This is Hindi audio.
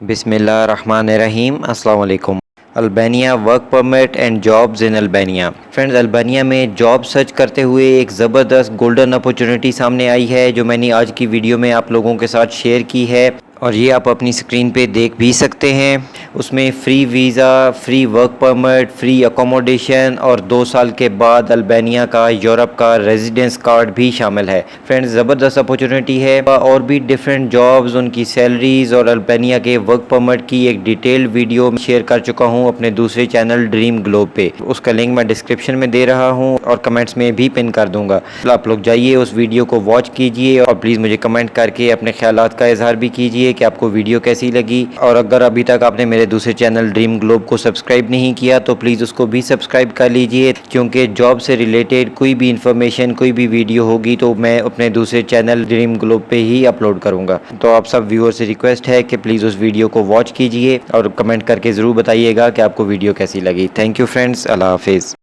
बिस्मिल्लाहिर्रहमानिर्रहीम अस्सलाम वालेकुम। Albania work permit and jobs in Albania. Friends, Albania में जॉब सर्च करते हुए एक ज़बरदस्त गोल्डन अपॉर्चुनिटी सामने आई है जो मैंने आज की वीडियो में आप लोगों के साथ शेयर की है और ये आप अपनी स्क्रीन पे देख भी सकते हैं। उसमें free visa, free work permit, free accommodation और 2 साल के बाद अल्बानिया का यूरोप का रेजिडेंस कार्ड भी शामिल है। फ्रेंड्स, ज़बरदस्त अपॉर्चुनिटी है। और भी डिफरेंट जॉब्स, उनकी सैलरीज़ और अल्बानिया के वर्क परमिट की एक डिटेल्ड वीडियो शेयर कर चुका हूँ अपने दूसरे चैनल ड्रीम ग्लोब पे। उसका लिंक मैं डिस्क्रिप्शन में दे रहा हूँ और कमेंट्स में भी पिन कर दूंगा। आप लोग जाइए, उस वीडियो को वॉच कीजिए और प्लीज़ मुझे कमेंट करके अपने ख्यालात का इजहार भी कीजिए कि आपको वीडियो कैसी लगी। और अगर अभी तक आपने मेरे दूसरे चैनल ड्रीम ग्लोब को सब्सक्राइब नहीं किया तो प्लीज़ उसको भी सब्सक्राइब कर लीजिए, क्योंकि जॉब से रिलेटेड कोई भी इंफॉर्मेशन, कोई भी वीडियो होगी तो मैं अपने दूसरे चैनल ड्रीम ग्लोब पे ही अपलोड करूँगा। तो आप सब व्यूअर से रिक्वेस्ट है कि प्लीज़ उस वीडियो को वॉच कीजिए और कमेंट करके ज़रूर बताइएगा कि आपको वीडियो कैसी लगी। थैंक यू फ्रेंड्स, अल्लाह हाफिज़।